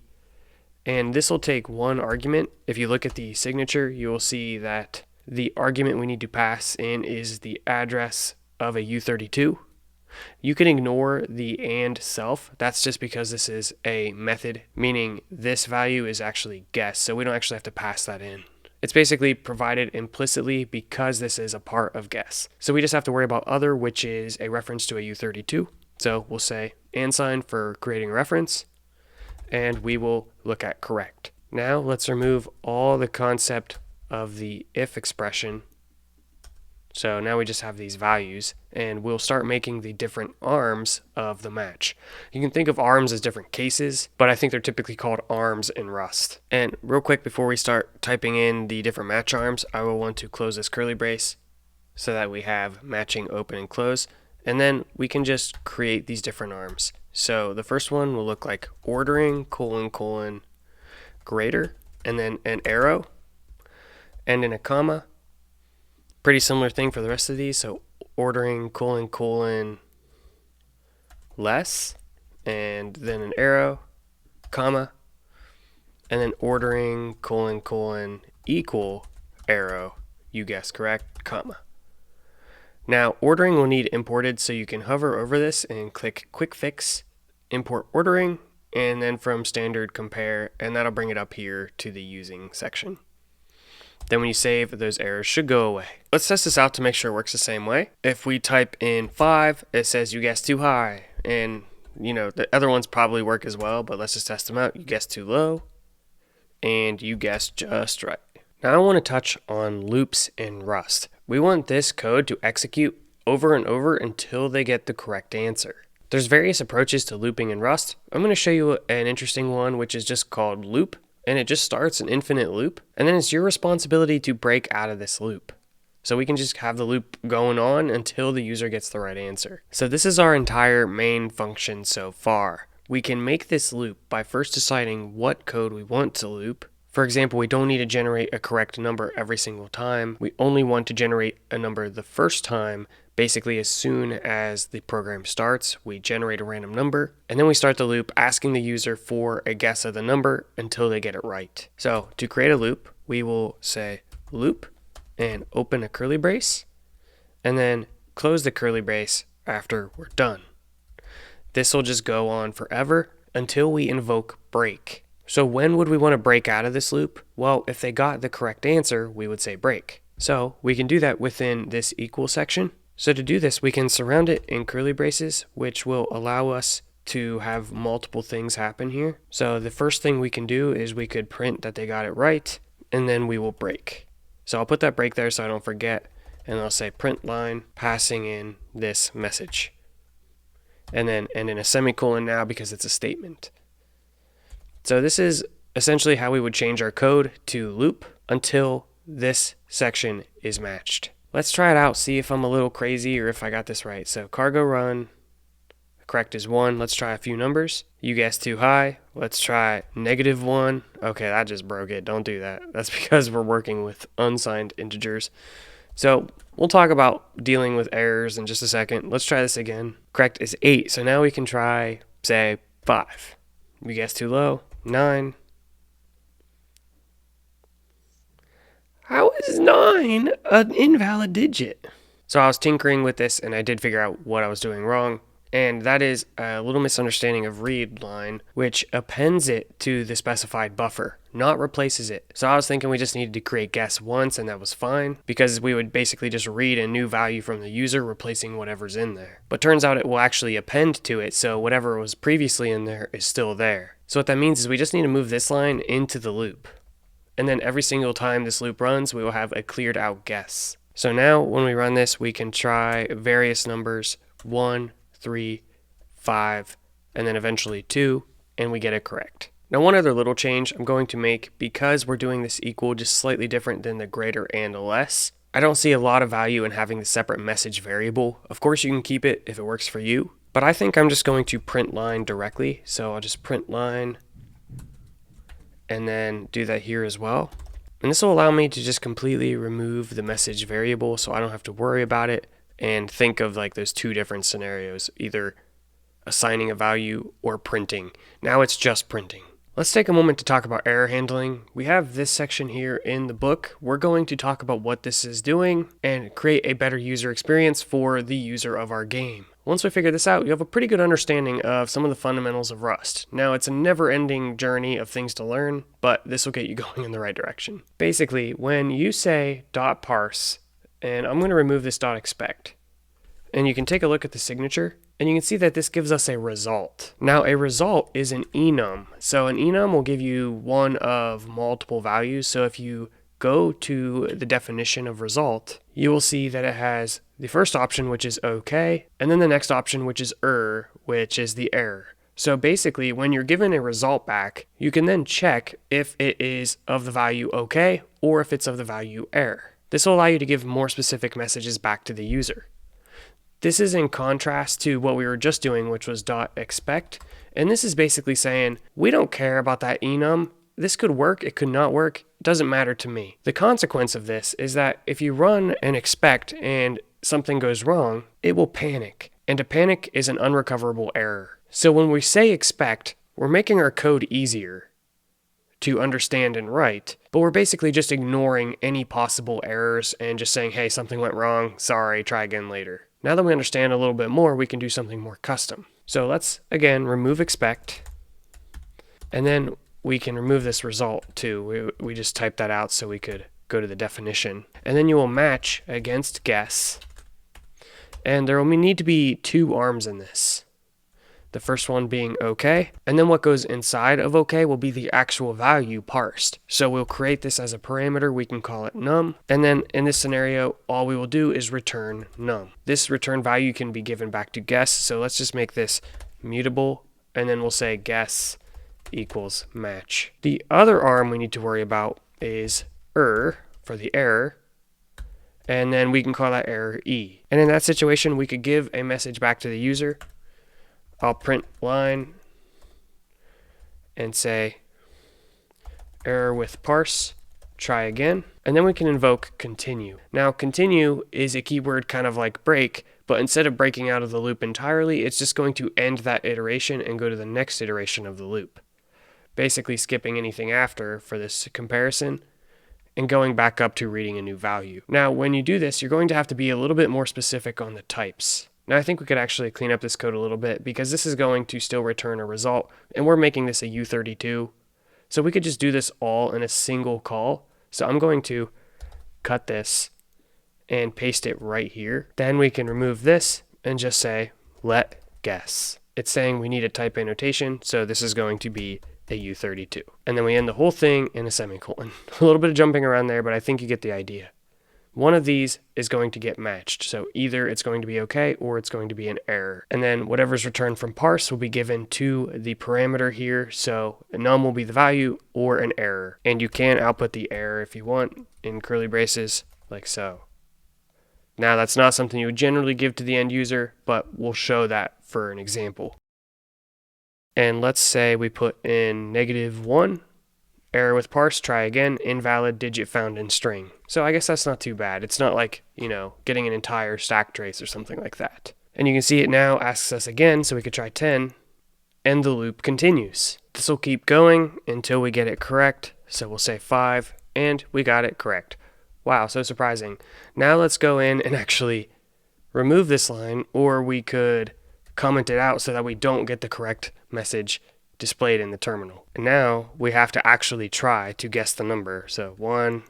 and this will take one argument. If you look at the signature, you will see that the argument we need to pass in is the address of a U32. You can ignore the and self. That's just because this is a method, meaning this value is actually guess, so we don't actually have to pass that in. It's basically provided implicitly because this is a part of guess. So we just have to worry about other, which is a reference to a U32. So we'll say and sign for creating a reference, and we will look at correct. Now let's remove all the concept of the if expression. So now we just have these values, and we'll start making the different arms of the match. You can think of arms as different cases, but I think they're typically called arms in Rust. And real quick before we start typing in the different match arms, I will want to close this curly brace so that we have matching open and close, and then we can just create these different arms. So the first one will look like ordering : greater, and then an arrow, and in a comma. Pretty similar thing for the rest of these. So ordering : less, and then an arrow, comma, and then ordering : equal arrow, you guessed correct, comma. Now ordering will need imported, so you can hover over this and click quick fix, import ordering, and then from standard compare, and that'll bring it up here to the using section. Then when you save, those errors should go away. Let's test this out to make sure it works the same way. If we type in 5, it says you guessed too high, and the other ones probably work as well, but let's just test them out. You guessed too low, and you guessed just right. Now I want to touch on loops in Rust. We want this code to execute over and over until they get the correct answer. There's various approaches to looping in Rust. I'm going to show you an interesting one, which is just called loop, and it just starts an infinite loop, and then it's your responsibility to break out of this loop. So we can just have the loop going on until the user gets the right answer. So this is our entire main function so far. We can make this loop by first deciding what code we want to loop. For example, we don't need to generate a correct number every single time. We only want to generate a number the first time. Basically, as soon as the program starts, we generate a random number, and then we start the loop asking the user for a guess of the number until they get it right. So to create a loop, we will say loop and open a curly brace, and then close the curly brace after we're done. This will just go on forever until we invoke break. So when would we want to break out of this loop? Well, if they got the correct answer, we would say break. So we can do that within this equal section. So to do this, we can surround it in curly braces, which will allow us to have multiple things happen here. So the first thing we can do is we could print that they got it right, and then we will break. So I'll put that break there so I don't forget, and I'll say print line passing in this message. And then end in a semicolon now because it's a statement. So this is essentially how we would change our code to loop until this section is matched. Let's try it out, see if I'm a little crazy or if I got this right. So cargo run, correct is 1. Let's try a few numbers. You guessed too high. Let's try -1. Okay, that just broke it. Don't do that. That's because we're working with unsigned integers. So we'll talk about dealing with errors in just a second. Let's try this again. Correct is 8. So now we can try, say, 5. You guessed too low. 9. How is 9 an invalid digit? So I was tinkering with this and I did figure out what I was doing wrong. And that is a little misunderstanding of read line, which appends it to the specified buffer, not replaces it. So I was thinking we just needed to create guess once and that was fine, because we would basically just read a new value from the user replacing whatever's in there. But turns out it will actually append to it, so whatever was previously in there is still there. So what that means is we just need to move this line into the loop. And then every single time this loop runs, we will have a cleared out guess. So now when we run this, we can try various numbers, 1, 3, 5, and then eventually 2, and we get it correct. Now one other little change I'm going to make, because we're doing this equal just slightly different than the greater and less, I don't see a lot of value in having the separate message variable. Of course you can keep it if it works for you, but I think I'm just going to print line directly. So I'll just print line and then do that here as well. And this will allow me to just completely remove the message variable so I don't have to worry about it and think of like those two different scenarios, either assigning a value or printing. Now it's just printing. Let's take a moment to talk about error handling. We have this section here in the book. We're going to talk about what this is doing and create a better user experience for the user of our game. Once we figure this out, you have a pretty good understanding of some of the fundamentals of Rust. Now, it's a never-ending journey of things to learn, but this will get you going in the right direction. Basically, when you say .parse, and I'm going to remove this .expect, and you can take a look at the signature, and you can see that this gives us a result. Now, a result is an enum. So an enum will give you one of multiple values. So if you go to the definition of result, you will see that it has the first option, which is okay, and then the next option, which is which is the error. So basically, when you're given a result back, you can then check if it is of the value okay or if it's of the value error. This will allow you to give more specific messages back to the user. This is in contrast to what we were just doing, which was .expect, and this is basically saying, we don't care about that enum. This could work, it could not work, it doesn't matter to me. The consequence of this is that if you run an expect and something goes wrong, it will panic, and a panic is an unrecoverable error. So when we say expect, we're making our code easier to understand and write, but we're basically just ignoring any possible errors and just saying, hey, something went wrong, sorry, try again later. Now that we understand a little bit more, we can do something more custom. So let's, again, remove expect, and then we can remove this result too. We just typed that out so we could go to the definition. And then you will match against guess, and there will need to be two arms in this. The first one being OK, and then what goes inside of OK will be the actual value parsed. So we'll create this as a parameter, we can call it num, and then in this scenario, all we will do is return num. This return value can be given back to guess, so let's just make this mutable, and then we'll say guess equals match. The other arm we need to worry about is for the error, and then we can call that error E. And in that situation, we could give a message back to the user. I'll print line and say error with parse, try again, and then we can invoke continue. Now continue is a keyword kind of like break, but instead of breaking out of the loop entirely, it's just going to end that iteration and go to the next iteration of the loop, basically skipping anything after for this comparison and going back up to reading a new value. Now when you do this, you're going to have to be a little bit more specific on the types. Now I think we could actually clean up this code a little bit because this is going to still return a result, and we're making this a U32. So we could just do this all in a single call. So I'm going to cut this and paste it right here. Then we can remove this and just say let guess. It's saying we need a type annotation, so this is going to be a U32. And then we end the whole thing in a semicolon. A little bit of jumping around there, but I think you get the idea. One of these is going to get matched, so either it's going to be okay or it's going to be an error. And then whatever's returned from parse will be given to the parameter here, so a num will be the value or an error. And you can output the error if you want in curly braces, like so. Now that's not something you would generally give to the end user, but we'll show that for an example. And let's say we put in -1, error with parse, try again, invalid digit found in string. So I guess that's not too bad. It's not like, getting an entire stack trace or something like that. And you can see it now asks us again, so we could try 10, and the loop continues. This will keep going until we get it correct. So we'll say 5, and we got it correct. Wow, so surprising. Now let's go in and actually remove this line, or we could comment it out so that we don't get the correct message displayed in the terminal. And now we have to actually try to guess the number. So 1,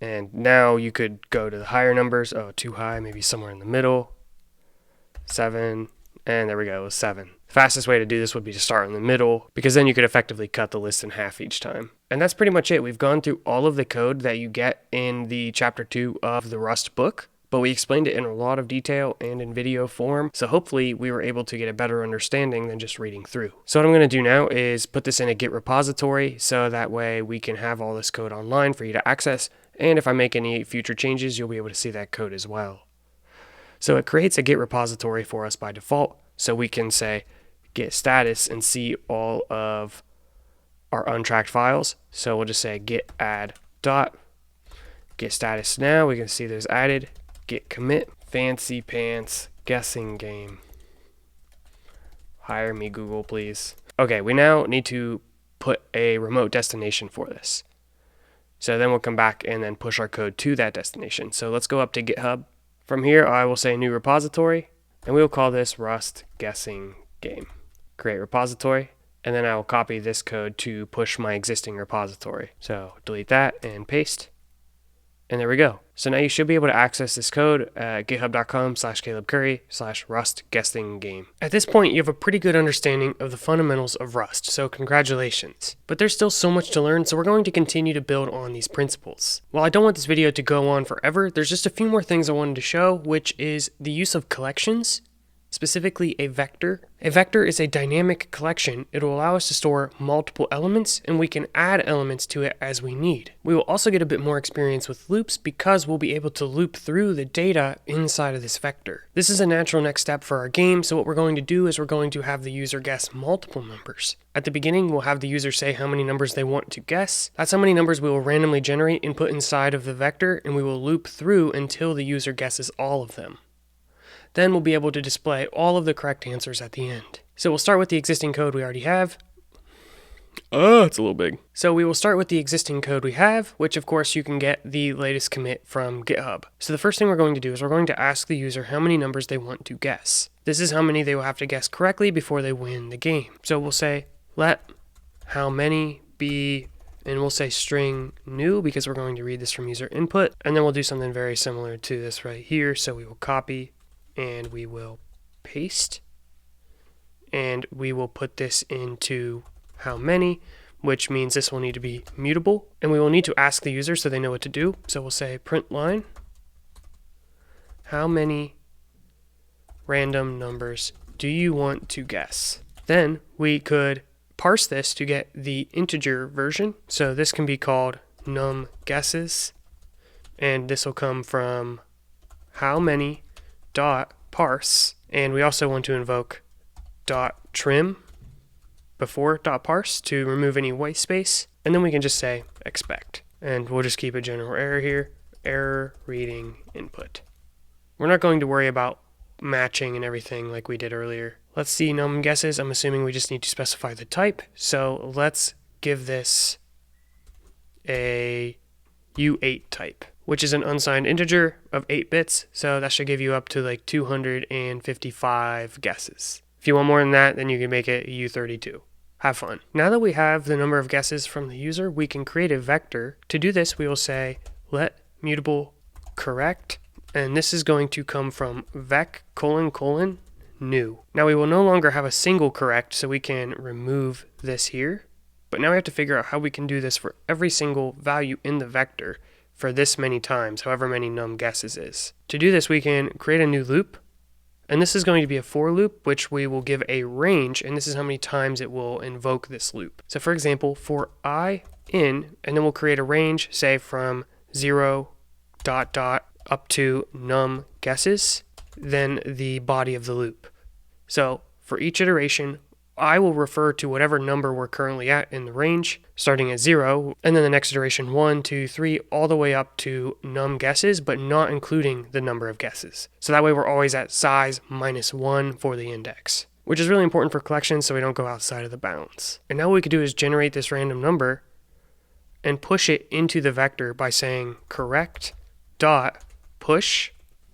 and now you could go to the higher numbers. Oh, too high, maybe somewhere in the middle. 7, and there we go, it was 7. The fastest way to do this would be to start in the middle, because then you could effectively cut the list in half each time. And that's pretty much it. We've gone through all of the code that you get in the chapter 2 of the Rust book, but we explained it in a lot of detail and in video form, so hopefully we were able to get a better understanding than just reading through. So what I'm going to do now is put this in a Git repository, so that way we can have all this code online for you to access, and if I make any future changes, you'll be able to see that code as well. So it creates a Git repository for us by default, so we can say git status and see all of our untracked files. So we'll just say git add dot git status now. We can see there's added. Git commit, fancy pants, guessing game. Hire me, Google, please. Okay, we now need to put a remote destination for this. So then we'll come back and then push our code to that destination. So let's go up to GitHub. From here, I will say new repository, and we will call this Rust guessing game. Create repository, and then I will copy this code to push my existing repository. So delete that and paste. And there we go. So now you should be able to access this code at github.com/calebcurry/rustguessing-game. At this point, you have a pretty good understanding of the fundamentals of Rust, so congratulations. But there's still so much to learn, so we're going to continue to build on these principles. While I don't want this video to go on forever, there's just a few more things I wanted to show, which is the use of collections, specifically a vector. A vector is a dynamic collection. It will allow us to store multiple elements, and we can add elements to it as we need. We will also get a bit more experience with loops because we'll be able to loop through the data inside of this vector. This is a natural next step for our game, so what we're going to do is we're going to have the user guess multiple numbers. At the beginning, we'll have the user say how many numbers they want to guess. That's how many numbers we will randomly generate and put inside of the vector, and we will loop through until the user guesses all of them. Then we'll be able to display all of the correct answers at the end. So we'll start with the existing code we already have. Oh, it's a little big. So we will start with the existing code we have, which of course you can get the latest commit from GitHub. So the first thing we're going to do is we're going to ask the user how many numbers they want to guess. This is how many they will have to guess correctly before they win the game. So we'll say let how many be, and we'll say string new because we're going to read this from user input. And then we'll do something very similar to this right here. So we will copy and we will paste. And we will put this into how many, which means this will need to be mutable. And we will need to ask the user so they know what to do. So we'll say print line, how many random numbers do you want to guess? Then we could parse this to get the integer version. So this can be called num guesses. And this will come from how many dot parse. And we also want to invoke dot trim before dot parse to remove any white space. And then we can just say expect. And we'll just keep a general error here. Error reading input. We're not going to worry about matching and everything like we did earlier. Let's see num guesses. I'm assuming we just need to specify the type. So let's give this a U8 type, which is an unsigned integer of 8 bits. So that should give you up to like 255 guesses. If you want more than that, then you can make it U32. Have fun. Now that we have the number of guesses from the user, we can create a vector. To do this, we will say let mutable correct, and this is going to come from vec : new. Now we will no longer have a single correct, so we can remove this here. But now we have to figure out how we can do this for every single value in the vector for this many times, however many num guesses is. To do this, we can create a new loop. And this is going to be a for loop, which we will give a range, and this is how many times it will invoke this loop. So for example, for I in, and then we'll create a range, say from 0 ... up to num guesses, then the body of the loop. So for each iteration, I will refer to whatever number we're currently at in the range, starting at 0, and then the next iteration 1, 2, 3, all the way up to num guesses, but not including the number of guesses. So that way we're always at size -1 for the index, which is really important for collections so we don't go outside of the bounds. And now what we could do is generate this random number and push it into the vector by saying correct dot push,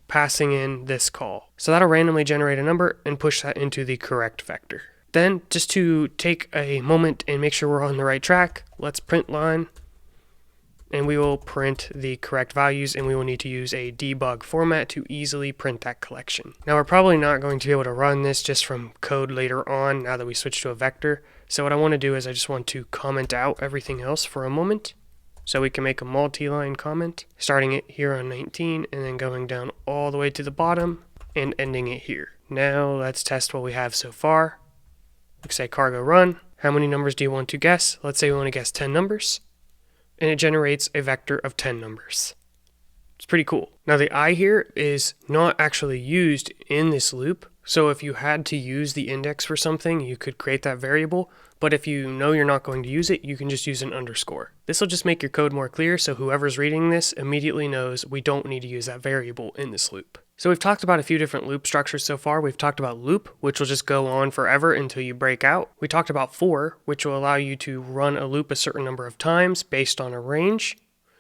passing in this call. So that'll randomly generate a number and push that into the correct vector. Then, just to take a moment and make sure we're on the right track, let's print line, and we will print the correct values, and we will need to use a debug format to easily print that collection. Now, we're probably not going to be able to run this just from code later on now that we switch to a vector. So what I want to do is I just want to comment out everything else for a moment. So we can make a multi-line comment, starting it here on 19, and then going down all the way to the bottom and ending it here. Now, let's test what we have so far. Let's say cargo run. How many numbers do you want to guess? Let's say we want to guess 10 numbers. And it generates a vector of 10 numbers. It's pretty cool. Now the I here is not actually used in this loop. So if you had to use the index for something, you could create that variable. But if you know you're not going to use it, you can just use an underscore. This will just make your code more clear so whoever's reading this immediately knows we don't need to use that variable in this loop. So we've talked about a few different loop structures so far. We've talked about loop, which will just go on forever until you break out. We talked about for, which will allow you to run a loop a certain number of times based on a range.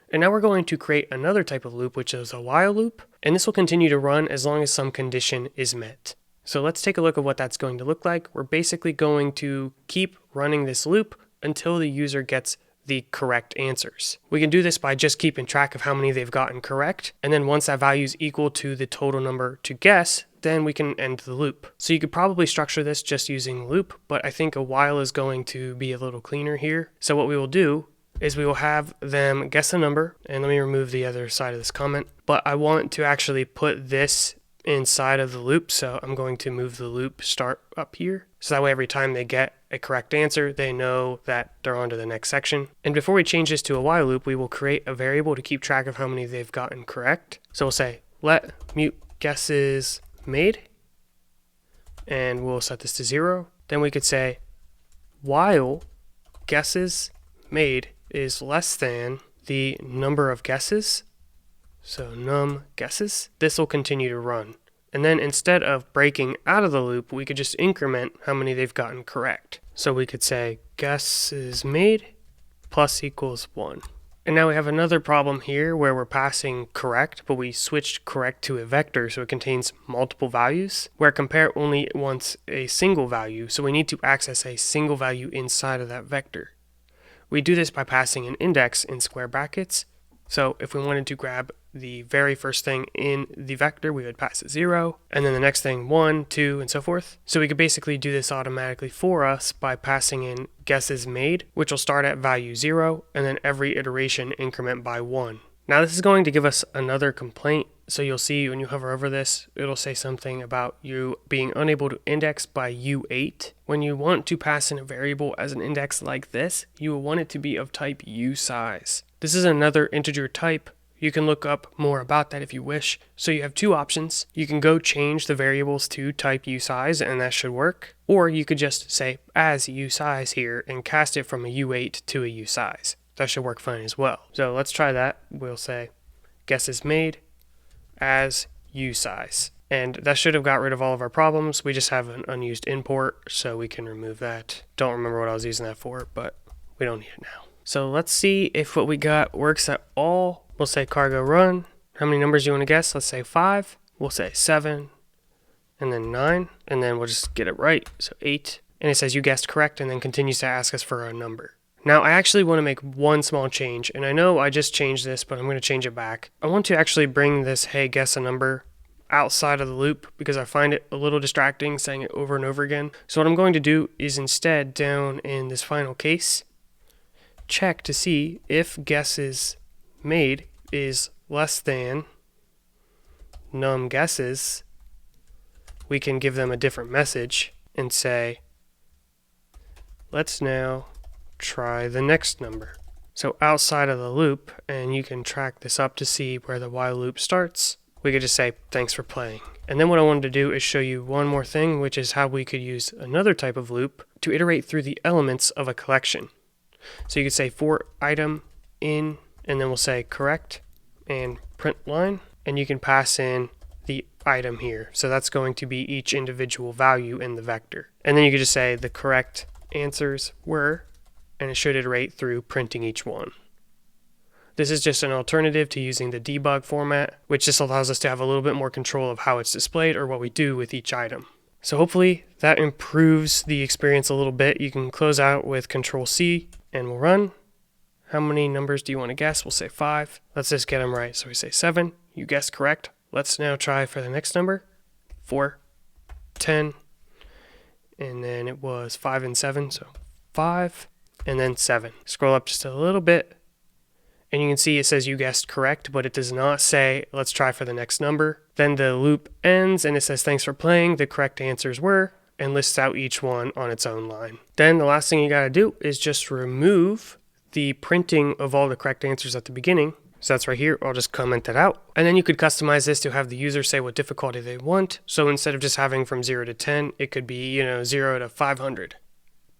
And now we're going to create another type of loop, which is a while loop. And this will continue to run as long as some condition is met. So let's take a look at what that's going to look like. We're basically going to keep running this loop until the user gets the correct answers. We can do this by just keeping track of how many they've gotten correct. And then once that value is equal to the total number to guess, then we can end the loop. So you could probably structure this just using loop, but I think a while is going to be a little cleaner here. So what we will do is we will have them guess a number, and let me remove the other side of this comment, but I want to actually put this inside of the loop, so I'm going to move the loop start up here. So that way every time they get a correct answer, they know that they're on to the next section. And before we change this to a while loop, we will create a variable to keep track of how many they've gotten correct. So we'll say let mute guesses made, and we'll set this to 0. Then we could say while guesses made is less than the number of guesses, so num guesses. This will continue to run. And then instead of breaking out of the loop, we could just increment how many they've gotten correct. So we could say guess is made plus equals 1. And now we have another problem here where we're passing correct, but we switched correct to a vector, so it contains multiple values, where compare only wants a single value, so we need to access a single value inside of that vector. We do this by passing an index in square brackets. So if we wanted to grab the very first thing in the vector, we would pass it 0, and then the next thing 1, 2, and so forth. So we could basically do this automatically for us by passing in guesses made, which will start at value 0, and then every iteration increment by 1. Now this is going to give us another complaint. So you'll see when you hover over this, it'll say something about you being unable to index by U8. When you want to pass in a variable as an index like this, you will want it to be of type uSize. This is another integer type. You can look up more about that if you wish. So you have two options. You can go change the variables to type uSize and that should work. Or you could just say as uSize here and cast it from a U8 to a uSize. That should work fine as well. So let's try that. We'll say guesses made as uSize. And that should have got rid of all of our problems. We just have an unused import, so we can remove that. Don't remember what I was using that for, but we don't need it now. So let's see if what we got works at all. We'll say cargo run. How many numbers do you want to guess? Let's say 5. We'll say 7, and then 9, and then we'll just get it right. So 8, and it says you guessed correct, and then continues to ask us for a number. Now, I actually want to make one small change, and I know I just changed this, but I'm going to change it back. I want to actually bring this, hey, guess a number, outside of the loop, because I find it a little distracting saying it over and over again. So what I'm going to do is instead, down in this final case, check to see if guesses made is less than num guesses. We can give them a different message and say, let's now try the next number. So outside of the loop, and you can track this up to see where the while loop starts, we could just say thanks for playing. And then what I wanted to do is show you one more thing, which is how we could use another type of loop to iterate through the elements of a collection. So you could say for item in, and then we'll say correct and print line, and you can pass in the item here. So that's going to be each individual value in the vector. And then you could just say the correct answers were, and it should iterate through printing each one. This is just an alternative to using the debug format, which just allows us to have a little bit more control of how it's displayed or what we do with each item. So hopefully that improves the experience a little bit. You can close out with Control C and we'll run. How many numbers do you want to guess? We'll say 5. Let's just get them right. So we say 7. You guessed correct. Let's now try for the next number. 4, 10, and then it was 5 and 7, so 5. And then 7. Scroll up just a little bit, and you can see it says you guessed correct, but it does not say let's try for the next number. Then the loop ends, and it says thanks for playing, the correct answers were, and lists out each one on its own line. Then the last thing you gotta do is just remove the printing of all the correct answers at the beginning. So that's right here. I'll just comment that out. And then you could customize this to have the user say what difficulty they want. So instead of just having from 0 to 10, it could be, 0 to 500.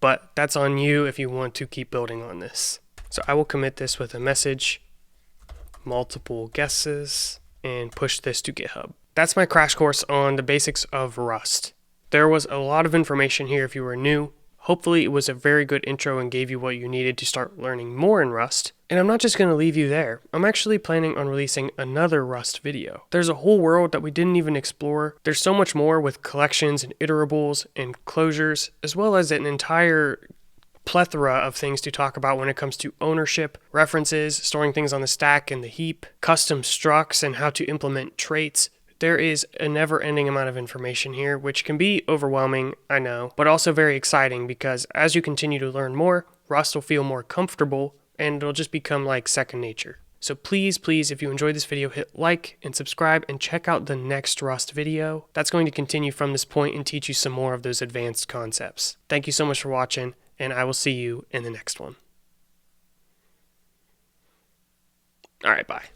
But that's on you if you want to keep building on this. So I will commit this with a message, multiple guesses, and push this to GitHub. That's my crash course on the basics of Rust. There was a lot of information here if you were new. Hopefully it was a very good intro and gave you what you needed to start learning more in Rust. And I'm not just going to leave you there. I'm actually planning on releasing another Rust video. There's a whole world that we didn't even explore. There's so much more with collections and iterables and closures, as well as an entire plethora of things to talk about when it comes to ownership, references, storing things on the stack and the heap, custom structs, and how to implement traits. There is a never-ending amount of information here, which can be overwhelming, I know, but also very exciting because as you continue to learn more, Rust will feel more comfortable and it'll just become like second nature. So please, if you enjoyed this video, hit like and subscribe and check out the next Rust video. That's going to continue from this point and teach you some more of those advanced concepts. Thank you so much for watching, and I will see you in the next one. All right, bye.